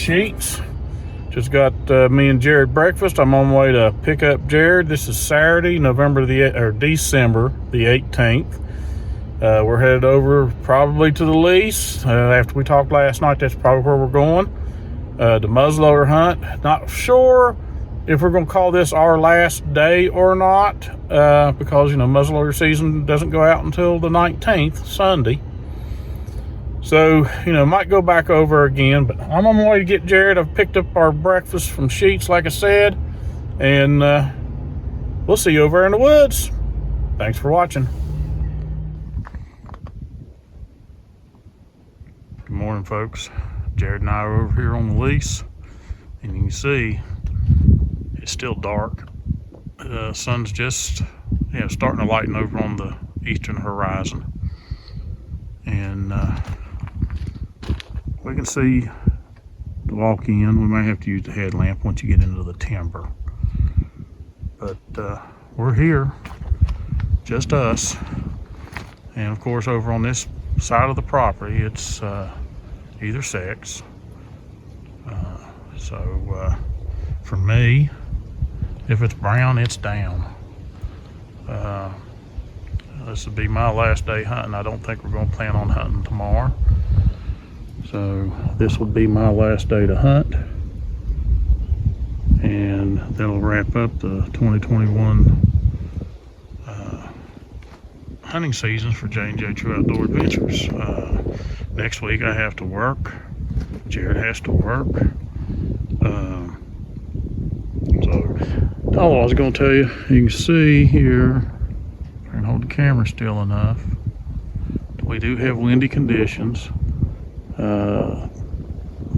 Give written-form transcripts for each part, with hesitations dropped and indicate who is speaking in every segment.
Speaker 1: Sheets. Just got me and Jared breakfast. I'm on my way to pick up Jared. This is Saturday, December the 18th. We're headed over probably to the lease. After we talked last night, that's probably where we're going. The muzzleloader hunt. Not sure if we're going to call this our last day or not, because, muzzleloader season doesn't go out until the 19th, Sunday. So, might go back over again, but I'm on my way to get Jared. I've picked up our breakfast from Sheets, like I said, and we'll see you over in the woods. Thanks for watching. Good morning, folks. Jared and I are over here on the lease, and you can see it's still dark. The sun's just starting to lighten over on the eastern horizon, and we can see the walk in. We might have to use the headlamp once you get into the timber, but we're here, just us. And of course, over on this side of the property, it's either sex. So for me, if it's brown, it's down. This will be my last day hunting. I don't think we're going to plan on hunting tomorrow. So this will be my last day to hunt, and that'll wrap up the 2021 hunting seasons for J&J True Outdoor Adventures. Next week I have to work. Jared has to work. So all I was going to tell you, you can see here, if I can hold the camera still enough, we do have windy conditions.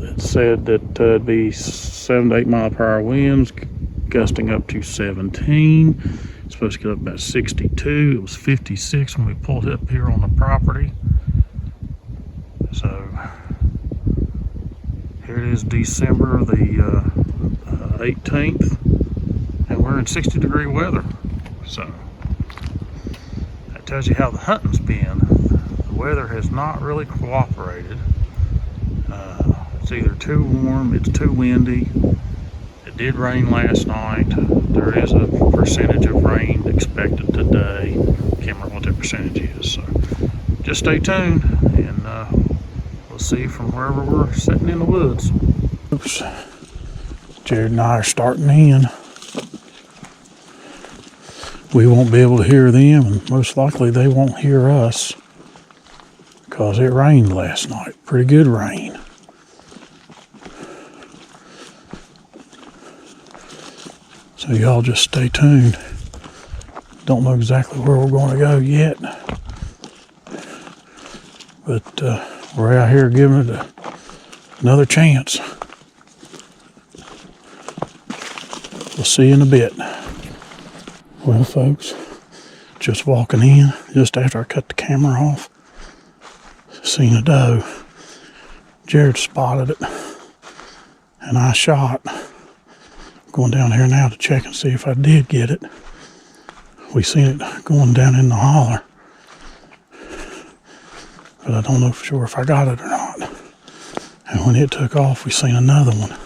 Speaker 1: It said that it'd be 7 to 8 mile per hour winds, gusting up to 17. It's supposed to get up about 62. It was 56 when we pulled up here on the property. So here it is, December the 18th, and we're in 60-degree weather. So that tells you how the hunting's been. The weather has not really cooperated. It's either too warm, it's too windy. It did rain last night. There is a percentage of rain expected today. Can't remember what that percentage is. So just stay tuned, and we'll see from wherever we're sitting in the woods. Oops. Jared and I are starting in. We won't be able to hear them, and most likely they won't hear us, because it rained last night. Pretty good rain. So y'all just stay tuned. Don't know exactly where we're going to go yet, but we're out here giving it another chance. We'll see you in a bit. Well, folks, just walking in, just after I cut the camera off, seen a doe. Jared spotted it, and I shot. Going down here now to check and see if I did get it. We seen it going down in the holler, but I don't know for sure if I got it or not. And when it took off, we seen another one.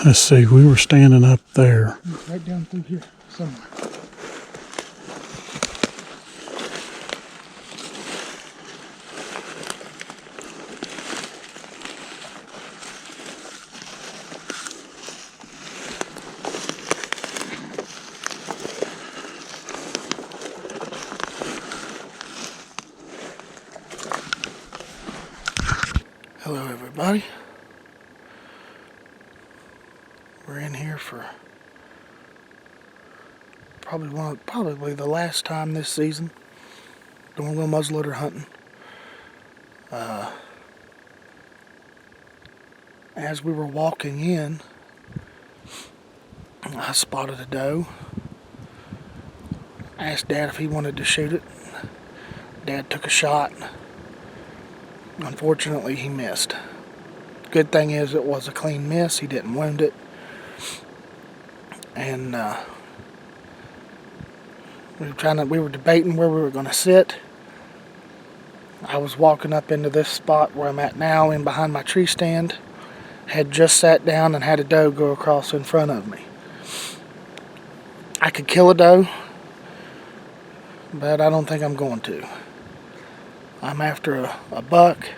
Speaker 1: Let's see, we were standing up there.
Speaker 2: Right down through here somewhere. Hello, everybody. We're in here for probably the last time this season doing a little muzzleloader hunting. As we were walking in, I spotted a doe. Asked Dad if he wanted to shoot it. Dad took a shot. Unfortunately, he missed. Good thing is it was a clean miss. He didn't wound it. And we were debating where we were going to sit. I was walking up into this spot where I'm at now, in behind my tree stand. Had just sat down and had a doe go across in front of me. I could kill a doe, but I don't think I'm going to. I'm after a buck.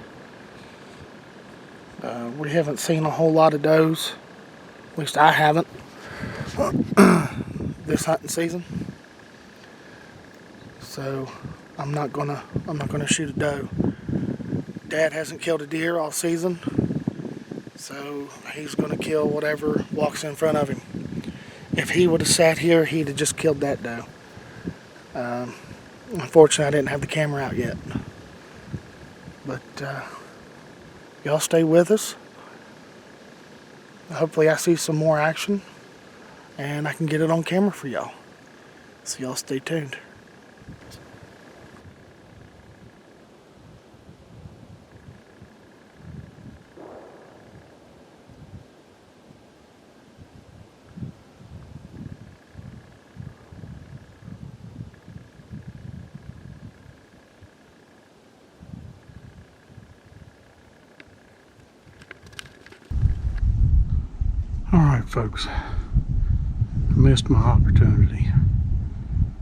Speaker 2: We haven't seen a whole lot of does. At least I haven't this hunting season. So I'm not gonna shoot a doe. Dad hasn't killed a deer all season, so he's gonna kill whatever walks in front of him. If he would have sat here, he'd have just killed that doe. Unfortunately, I didn't have the camera out yet. But y'all stay with us. Hopefully I see some more action and I can get it on camera for y'all. So y'all stay tuned.
Speaker 1: Alright folks, I missed my opportunity.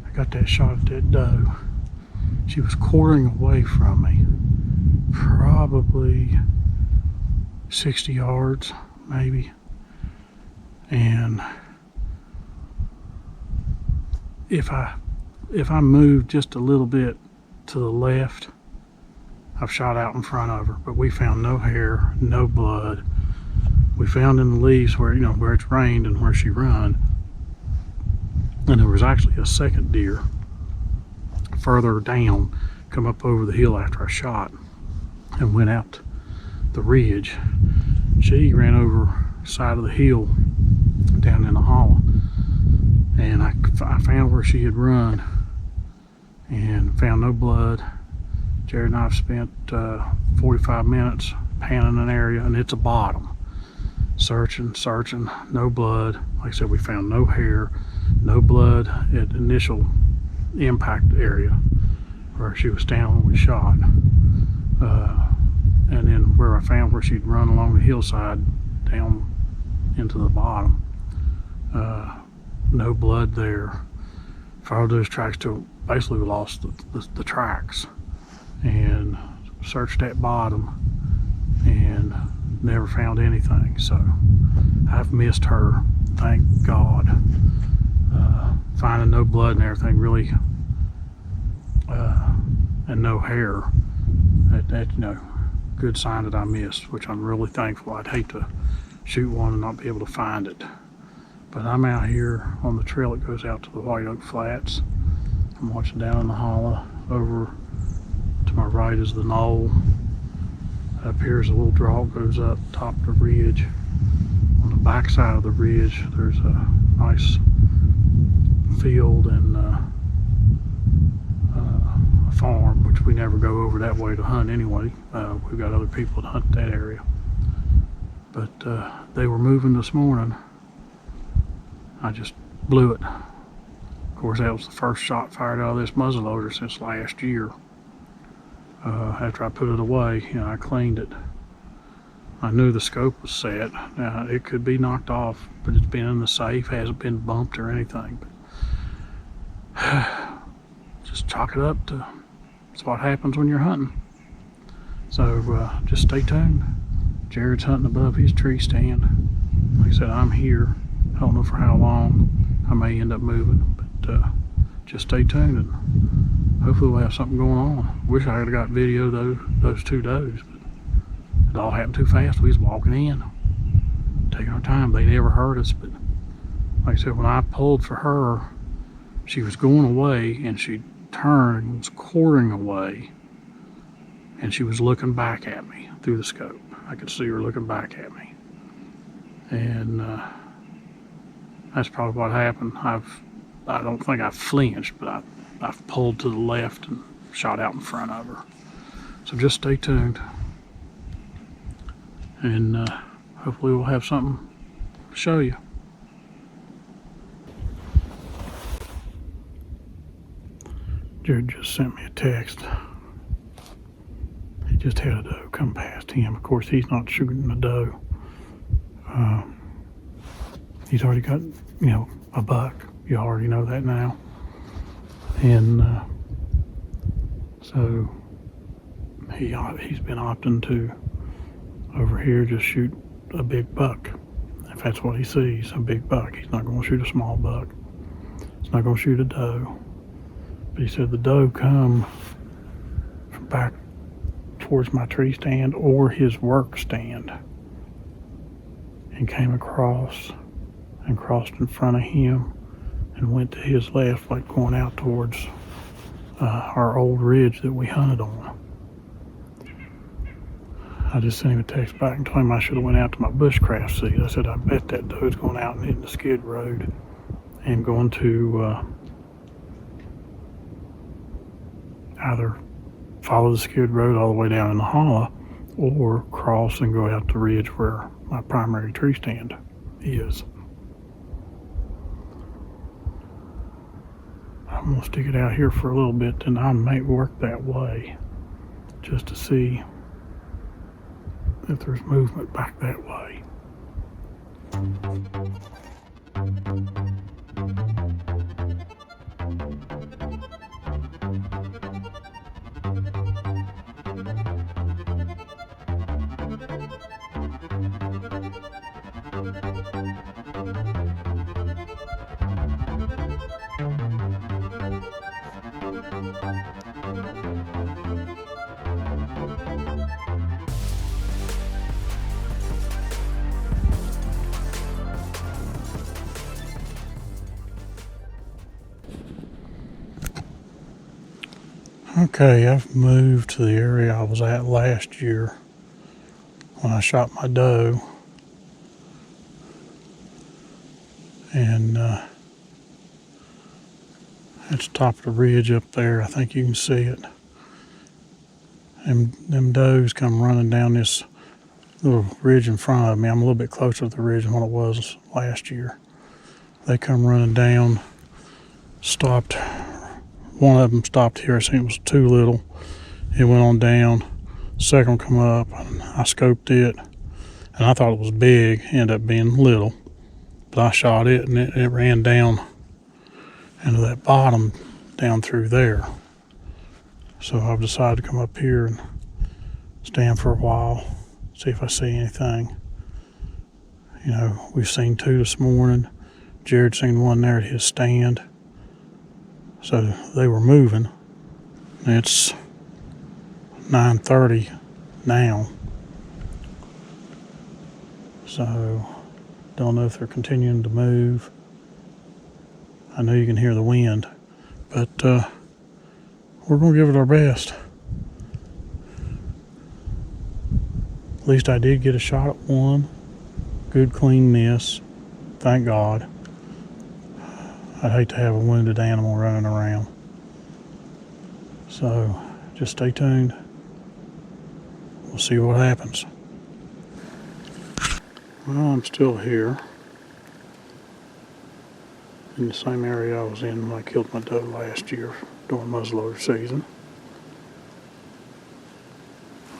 Speaker 1: I got that shot at that doe. She was quartering away from me, probably 60 yards maybe, and if I moved just a little bit to the left, I've shot out in front of her. But we found no hair, no blood. We found in the leaves where, where it's rained and where she run. And there was actually a second deer further down, come up over the hill after I shot and went out the ridge. She ran over the side of the hill down in the hollow, and I found where she had run and found no blood. Jared and I have spent 45 minutes panning an area, and it's a bottom. Searching, no blood. Like I said, we found no hair, no blood at initial impact area where she was standing when we shot. And then where I found where she'd run along the hillside down into the bottom. No blood there. Followed those tracks till basically we lost the tracks, and searched that bottom and never found anything. So I've missed her, thank God. Finding no blood and everything really, and no hair, that good sign that I missed, which I'm really thankful. I'd hate to shoot one and not be able to find it. But I'm out here on the trail that goes out to the White Oak Flats. I'm watching down in the hollow. Over to my right is the knoll. Up here is a little draw goes up top of the ridge. On the back side of the ridge, there's a nice field and a farm, which we never go over that way to hunt anyway. We've got other people that hunt that area. But they were moving this morning. I just blew it. Of course, that was the first shot fired out of this muzzleloader since last year. After I put it away, I cleaned it. I knew the scope was set. Now, it could be knocked off, but it's been in the safe, hasn't been bumped or anything. But just chalk it up to it's what happens when you're hunting. So just stay tuned. Jared's hunting above his tree stand. Like I said, I'm here. I don't know for how long. I may end up moving, but just stay tuned and hopefully we'll have something going on. Wish I had got video of those two does, but it all happened too fast. We was walking in, taking our time. They never heard us, but like I said, when I pulled for her, she was going away and she turned and was quartering away, and she was looking back at me through the scope. I could see her looking back at me. And that's probably what happened. I don't think I flinched, but I've pulled to the left and shot out in front of her. So just stay tuned, and hopefully we'll have something to show you. Jared just sent me a text. He just had a doe come past him. Of course, he's not shooting a doe. He's already got, a buck. You already know that now. And so he's been opting to, over here, just shoot a big buck. If that's what he sees, a big buck. He's not going to shoot a small buck. He's not going to shoot a doe. But he said the doe come from back towards my tree stand or his work stand and came across and crossed in front of him and went to his left, like going out towards our old ridge that we hunted on. I just sent him a text back and told him I should have went out to my bushcraft seat. I said, I bet that doe's going out and hitting the skid road and going to either follow the skid road all the way down in the hollow or cross and go out the ridge where my primary tree stand is. I'm going to stick it out here for a little bit, and I may work that way just to see if there's movement back that way. Okay, I've moved to the area I was at last year when I shot my doe, and it's top of the ridge up there. I think you can see it. And them does come running down this little ridge in front of me. I'm a little bit closer to the ridge than what it was last year. They come running down, stopped. One of them stopped here. I think it was too little. It went on down. Second one come up, and I scoped it, and I thought it was big. It ended up being little, but I shot it, and it ran down into that bottom down through there. So I've decided to come up here and stand for a while, see if I see anything. We've seen two this morning. Jared seen one there at his stand. So they were moving. It's 9:30 now. So don't know if they're continuing to move. I know you can hear the wind, but we're going to give it our best. At least I did get a shot at one. Good clean miss. Thank God. I'd hate to have a wounded animal running around. So just stay tuned. We'll see what happens. Well, I'm still here in the same area I was in when I killed my doe last year during muzzleloader season.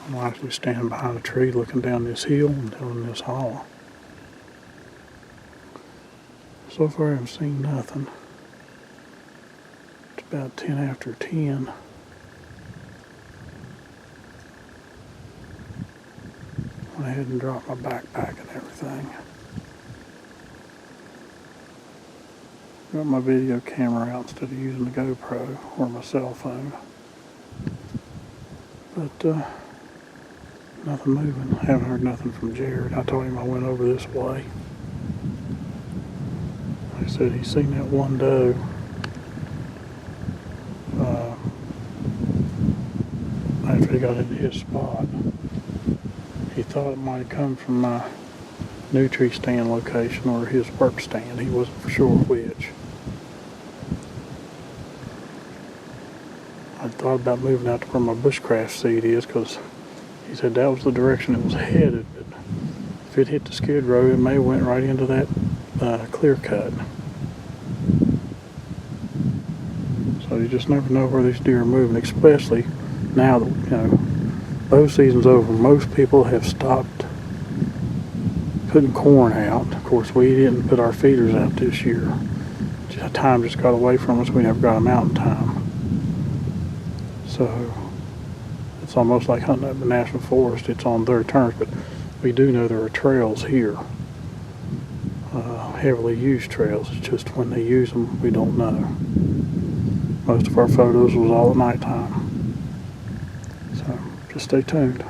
Speaker 1: I'm actually standing behind a tree looking down this hill and down this hollow. So far I haven't seen nothing. It's about 10 after 10. Went ahead and dropped my backpack and everything. Got my video camera out instead of using the GoPro or my cell phone. But nothing moving. I haven't heard nothing from Jared. I told him I went over this way. He said he's seen that one doe after he got into his spot. He thought it might have come from my new tree stand location or his work stand. He wasn't for sure which. I thought about moving out to where my bushcraft seed is, because he said that was the direction it was headed, but if it hit the skid row, it may have went right into that clear cut. So you just never know where these deer are moving, especially now that, you know, bow season's over. Most people have stopped putting corn out. Of course, we didn't put our feeders out this year. Time just got away from us. We never got them out in time. So it's almost like hunting up the national forest. It's on their terms, but we do know there are trails here, heavily used trails. It's just when they use them, we don't know. Most of our photos was all at nighttime. So just stay tuned.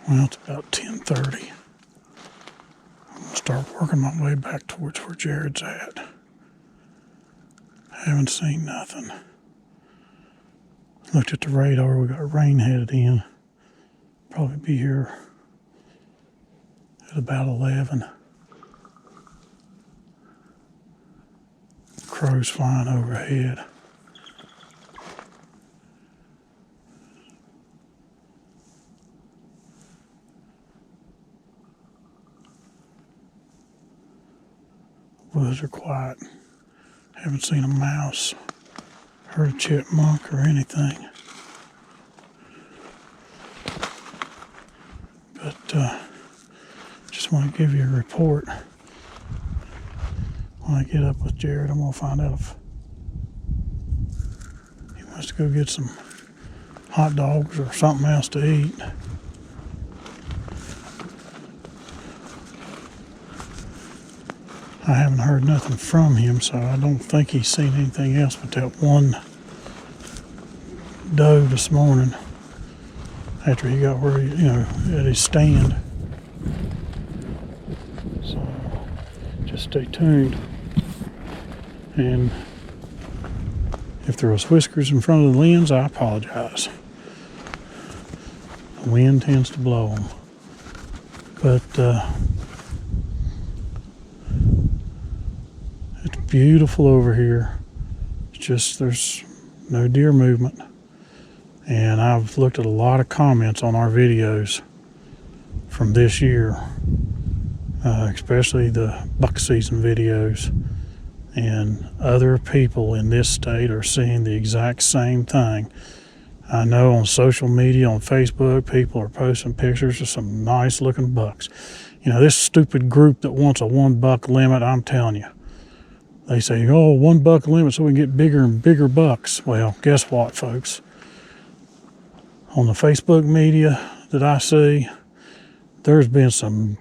Speaker 1: Well, it's about 10:30. I'm gonna start working my way back towards where Jared's at. Haven't seen nothing. Looked at the radar, we got rain headed in. Probably be here at about 11. Crows flying overhead. Woods are quiet. Haven't seen a mouse, heard a chipmunk or anything. But just want to give you a report. When I get up with Jared, I'm going to find out if he wants to go get some hot dogs or something else to eat. I haven't heard nothing from him, so I don't think he's seen anything else but that one doe this morning after he got where he, at his stand. So just stay tuned. And if there was whiskers in front of the lens, I apologize. The wind tends to blow them. But it's beautiful over here. It's just there's no deer movement. And I've looked at a lot of comments on our videos from this year, especially the buck season videos. And other people in this state are seeing the exact same thing. I know on social media, on Facebook, people are posting pictures of some nice looking bucks. This stupid group that wants a 1 buck limit, I'm telling you. They say, 1 buck limit so we can get bigger and bigger bucks. Well, guess what, folks? On the Facebook media that I see, there's been some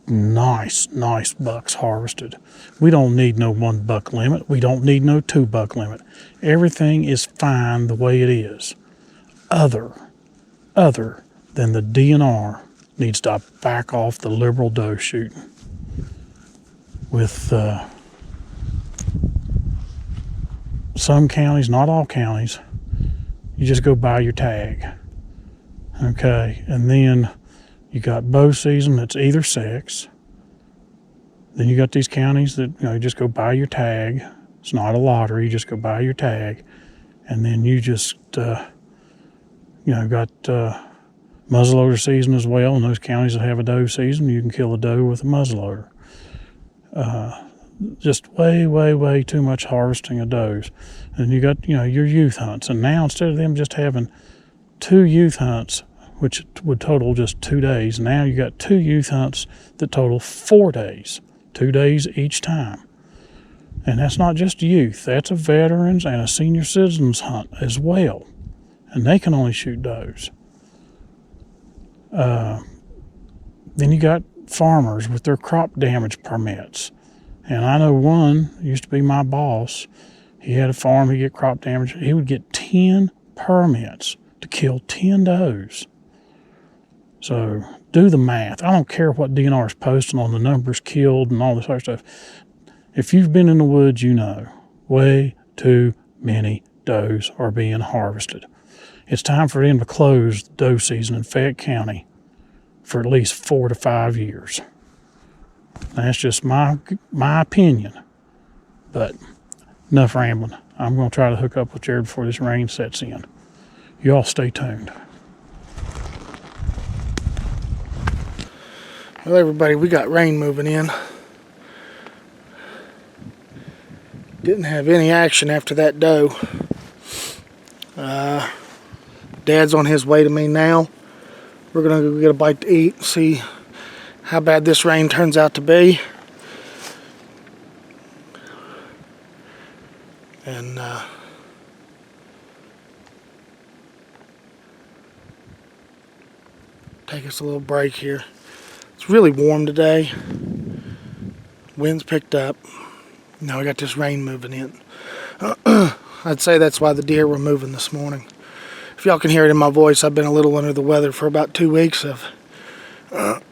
Speaker 1: nice bucks harvested. We don't need no 1 buck limit. We don't need no 2 buck limit. Everything is fine the way it is. Other than the DNR needs to back off the liberal doe shooting. With some counties, not all counties, you just go buy your tag. Okay, and then You got bow season that's either sex. Then you got these counties that, you just go buy your tag. It's not a lottery. You just go buy your tag. And then you just, got muzzleloader season as well. In those counties that have a doe season, you can kill a doe with a muzzleloader. Just way, way, way too much harvesting of does. And you got, your youth hunts. And now instead of them just having 2 youth hunts, which would total just 2 days, now you got 2 youth hunts that total 4 days, 2 days each time. And that's not just youth, that's a veterans and a senior citizens hunt as well. And they can only shoot does. Then you got farmers with their crop damage permits. And I know one used to be my boss. He had a farm, he'd get crop damage. He would get 10 permits to kill 10 does. So do the math. I don't care what DNR is posting on the numbers killed and all this other stuff. If you've been in the woods, you know, way too many does are being harvested. It's time for them to close the doe season in Fayette County for at least 4 to 5 years. That's just my opinion. But enough rambling. I'm going to try to hook up with Jared before this rain sets in. You all stay tuned.
Speaker 2: Well, everybody, we got rain moving in. Didn't have any action after that doe. Dad's on his way to me now. We're going to go get a bite to eat and see how bad this rain turns out to be. And take us a little break here. It's really warm today. Wind's picked up. Now we got this rain moving in. I'd say that's why the deer were moving this morning. If y'all can hear it in my voice, I've been a little under the weather for about 2 weeks. I'd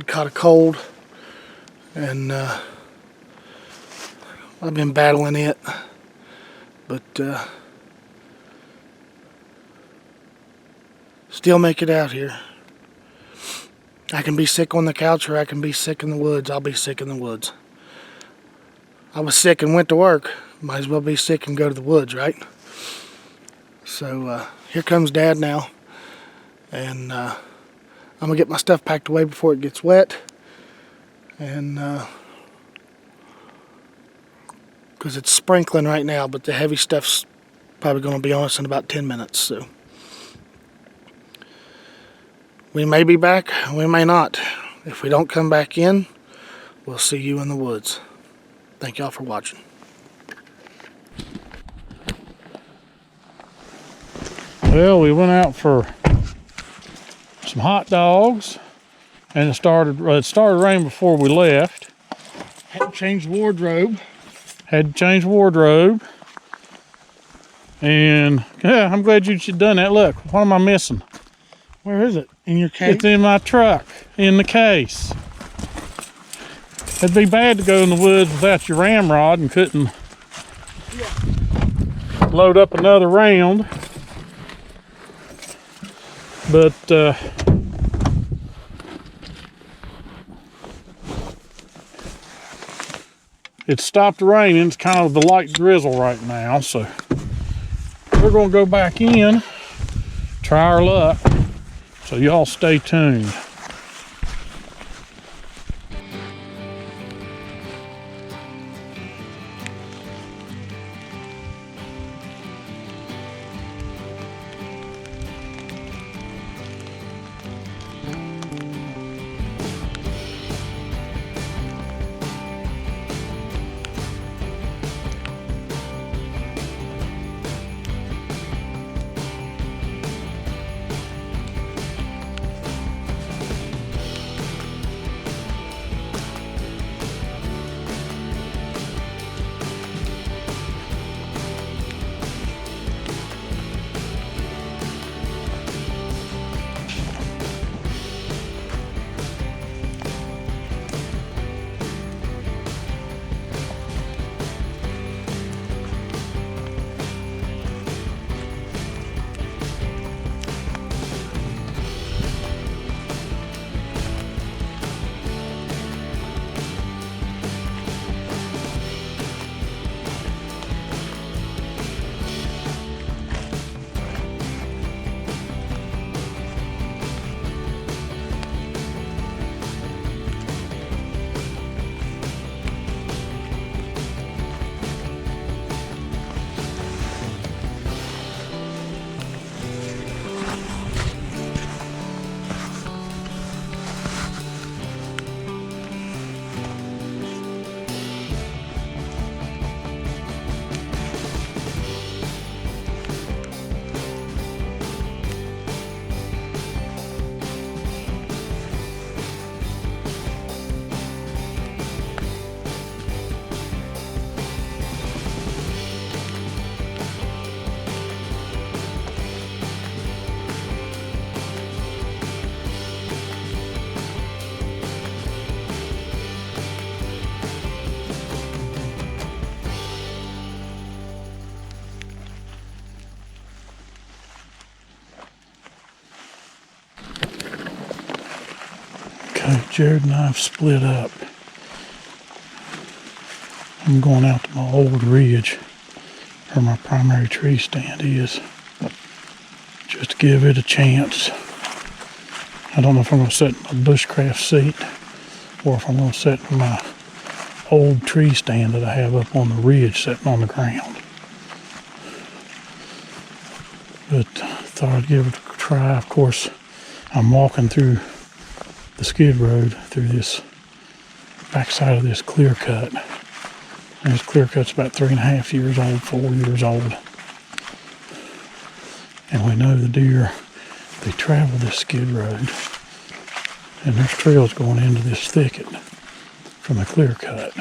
Speaker 2: caught a cold, and I've been battling it. But still make it out here. I can be sick on the couch or I can be sick in the woods. I'll be sick in the woods. I was sick and went to work. Might as well be sick and go to the woods, right? So here comes Dad now. And I'm going to get my stuff packed away before it gets wet. And because it's sprinkling right now, but the heavy stuff's probably going to be on us in about 10 minutes. So we may be back, we may not. If we don't come back in, we'll see you in the woods. Thank y'all for watching.
Speaker 1: Well, we went out for some hot dogs, and it started raining before we left.
Speaker 2: Had to change wardrobe.
Speaker 1: And yeah, I'm glad you done that. Look, what am I missing?
Speaker 2: Where is it? In your case?
Speaker 1: It's in my truck, in the case. It'd be bad to go in the woods without your ramrod and couldn't load up another round. But it stopped raining. It's kind of the light drizzle right now, so we're gonna go back in, try our luck. So y'all stay tuned. Okay, Jared and I have split up. I'm going out to my old ridge where my primary tree stand is, just to give it a chance. I don't know if I'm going to sit in my bushcraft seat or if I'm going to sit in my old tree stand that I have up on the ridge sitting on the ground. But thought I'd give it a try. Of course, I'm walking through the skid road through this backside of this clear cut. And this clear cut's about 3.5 years old, 4 years old. And we know the deer, they travel this skid road. And there's trails going into this thicket from the clear cut.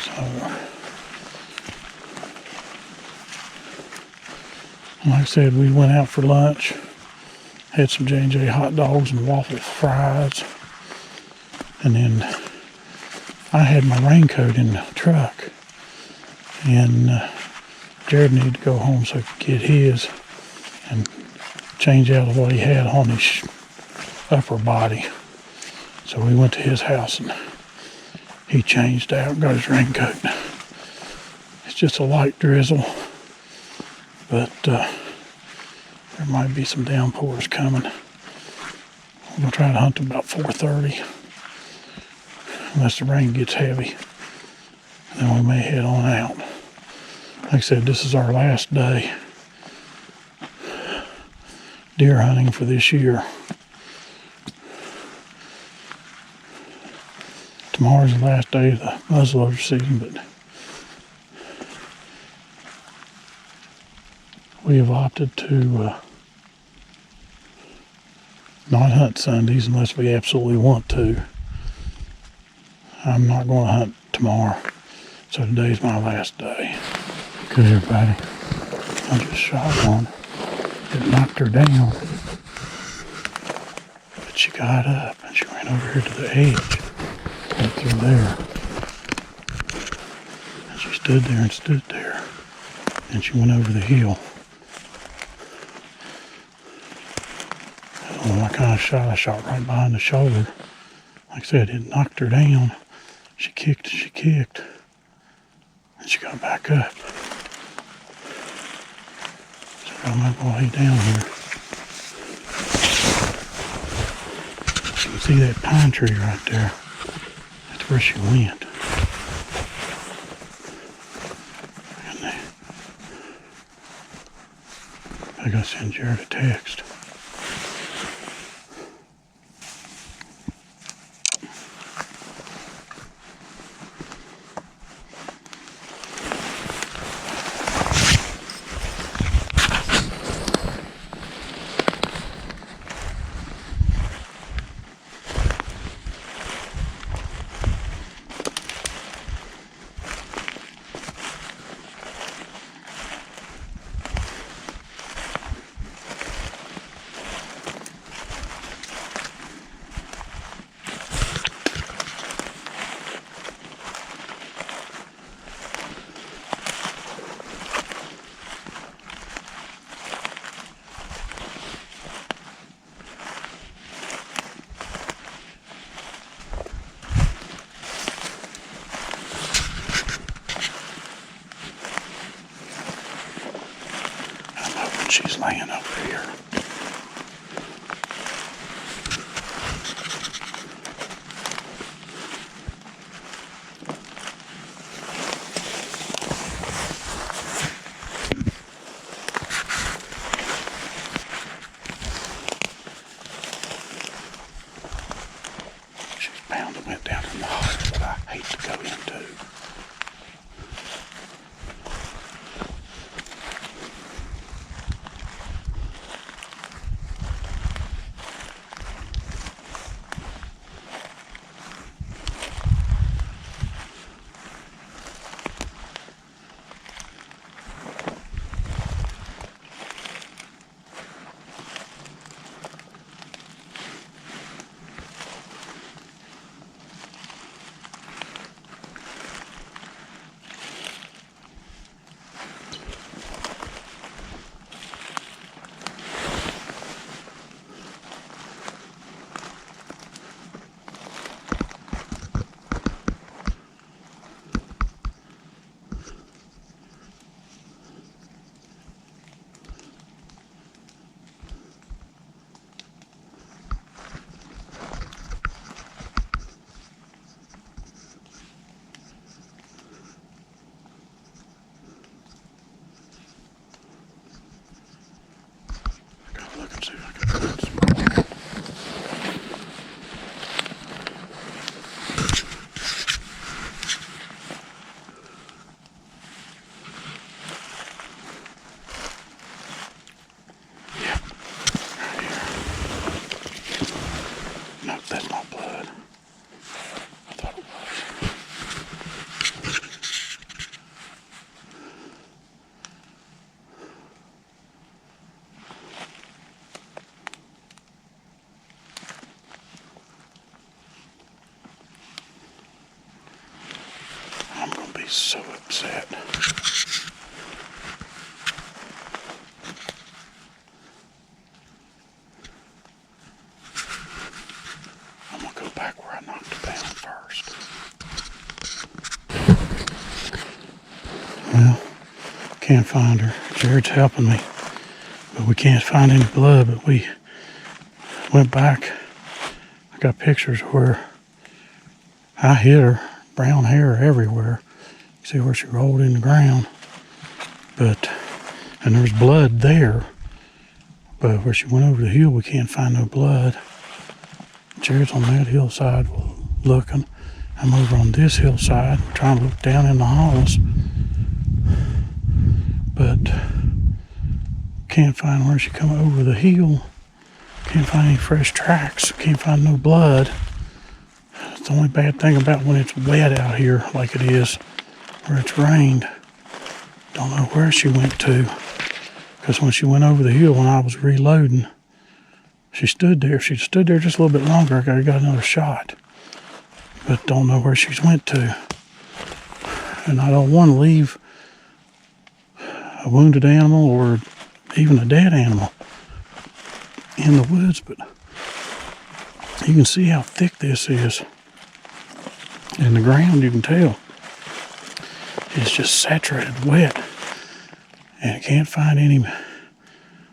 Speaker 1: So, like I said, we went out for lunch, had some J&J hot dogs and waffle fries, and then I had my raincoat in the truck, and Jared needed to go home so he could get his and change out of what he had on his upper body. So we went to his house and he changed out and got his raincoat. It's just a light drizzle, but there might be some downpours coming. We're going to try to hunt about 4:30, unless the rain gets heavy. And then we may head on out. Like I said, this is our last day deer hunting for this year. Tomorrow's the last day of the muzzleloader season, but we have opted to not hunt Sundays unless we absolutely want to. I'm not going to hunt tomorrow, so today's my last day. Okay, everybody, I just shot one. It knocked her down, but she got up and she ran over here to the edge, right through there. And she stood there and stood there, and she went over the hill. I don't know what kind of shot I shot right behind the shoulder. Like I said, it knocked her down. She kicked and she kicked, and she got back up. So I'm not going to lay down here. You can see that pine tree right there. That's where she went. And I got to send Jared a text. She's laying over here. She's bound and went down in the hole that I hate to go into. He's so upset. I'm gonna go back where I knocked her down first. Well, can't find her. Jared's helping me, but we can't find any blood. But we went back. I got pictures where I hit her. Brown hair everywhere. See where she rolled in the ground. And there's blood there. But where she went over the hill, we can't find no blood. Jared's on that hillside looking. I'm over on this hillside trying to look down in the hollows. But can't find where she come over the hill. Can't find any fresh tracks. Can't find no blood. It's the only bad thing about when it's wet out here like it is, where it's rained. Don't know where she went to. Because when she went over the hill when I was reloading, she stood there. If she'd stood there just a little bit longer, I could have got another shot. But don't know where she's went to. And I don't want to leave a wounded animal or even a dead animal in the woods, but you can see how thick this is. And the ground, you can tell, is just saturated wet. And I can't find any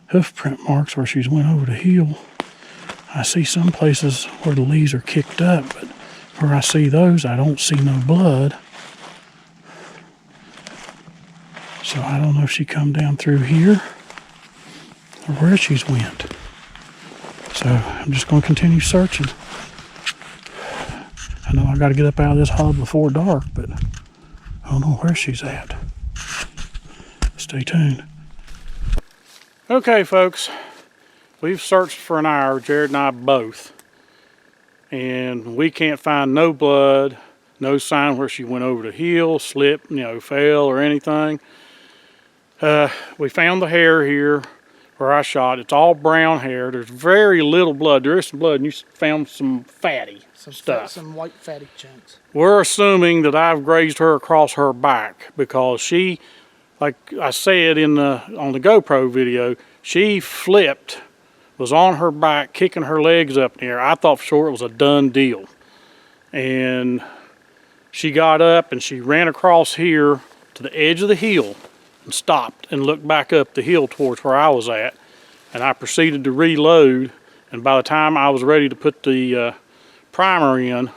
Speaker 1: hoof print marks where she's went over the hill. I see some places where the leaves are kicked up, but where I see those, I don't see no blood. So I don't know if she come down through here or where she's went. So I'm just going to continue searching. I know I got to get up out of this hole before dark, but I don't know where she's at. Stay tuned. Okay, folks. We've searched for an hour, Jared and I both. And we can't find no blood, no sign where she went over the hill, slipped, fell or anything. We found the hair here where I shot. It's all brown hair. There's very little blood. There is some blood, and you found some fatty stuff.
Speaker 2: Some white fatty chunks.
Speaker 1: We're assuming that I've grazed her across her back because she, like I said on the GoPro video, she flipped, was on her back, kicking her legs up in the air. I thought for sure it was a done deal. And she got up and she ran across here to the edge of the hill and stopped and looked back up the hill towards where I was at. And I proceeded to reload. And by the time I was ready to put the primer in,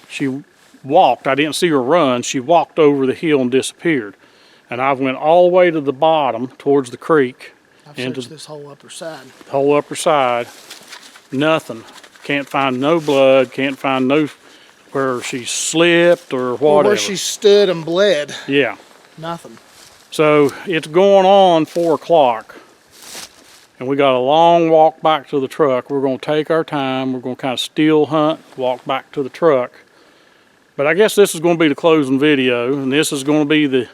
Speaker 1: she walked. I didn't see her run. She walked over the hill and disappeared. And I went all the way to the bottom towards the creek.
Speaker 2: I've searched this whole upper side.
Speaker 1: The whole upper side. Nothing. Can't find no blood. Can't find no where she slipped or whatever.
Speaker 2: Or where she stood and bled.
Speaker 1: Yeah.
Speaker 2: Nothing.
Speaker 1: So it's going on 4 o'clock. And we got a long walk back to the truck. We're going to take our time. We're going to kind of still hunt, walk back to the truck. But I guess this is going to be the closing video. And this is going to be the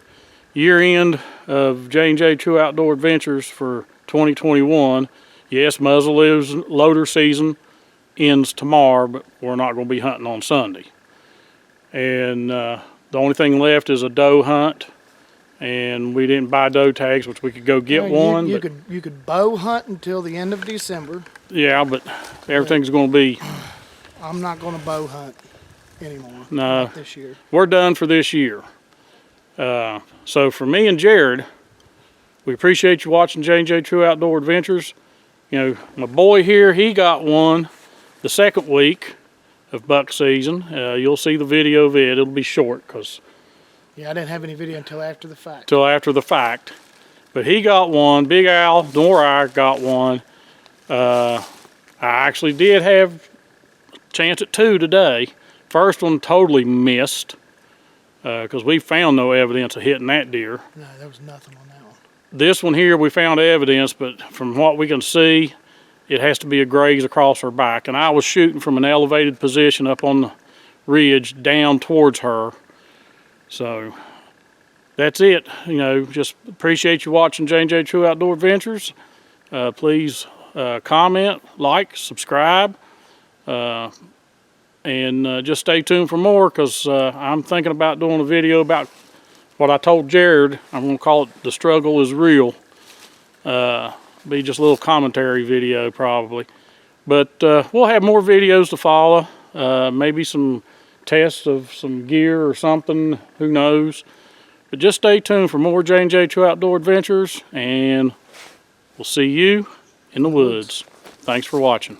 Speaker 1: year end of J&J True Outdoor Adventures for 2021. Yes, muzzleloader season ends tomorrow, but we're not going to be hunting on Sunday. And the only thing left is a doe hunt. And we didn't buy doe tags, which we could go get one.
Speaker 2: You could bow hunt until the end of December.
Speaker 1: Yeah, but everything's going to be...
Speaker 2: I'm not going to bow hunt anymore.
Speaker 1: No.
Speaker 2: Not this year.
Speaker 1: We're done for this year. So for me and Jared, we appreciate you watching J&J True Outdoor Adventures. My boy here, he got one the second week of buck season. You'll see the video of it. It'll be short because...
Speaker 2: Yeah, I didn't have any video until after the fact.
Speaker 1: Till after the fact. But he got one. Big Al, nor I got one. I actually did have a chance at 2 today. First one totally missed because we found no evidence of hitting that deer.
Speaker 2: No, there was nothing on that one.
Speaker 1: This one here, we found evidence, but from what we can see, it has to be a graze across her back. And I was shooting from an elevated position up on the ridge down towards her. So that's it. Just appreciate you watching J&J True Outdoor Adventures. Please comment, like, subscribe, and just stay tuned for more because I'm thinking about doing a video about what I told Jared, I'm gonna call it The Struggle Is Real. Be just a little commentary video probably. But we'll have more videos to follow. Maybe some tests of some gear or something, who knows. But just stay tuned for more J&J True Outdoor Adventures, and we'll see you in the woods. Thanks for watching.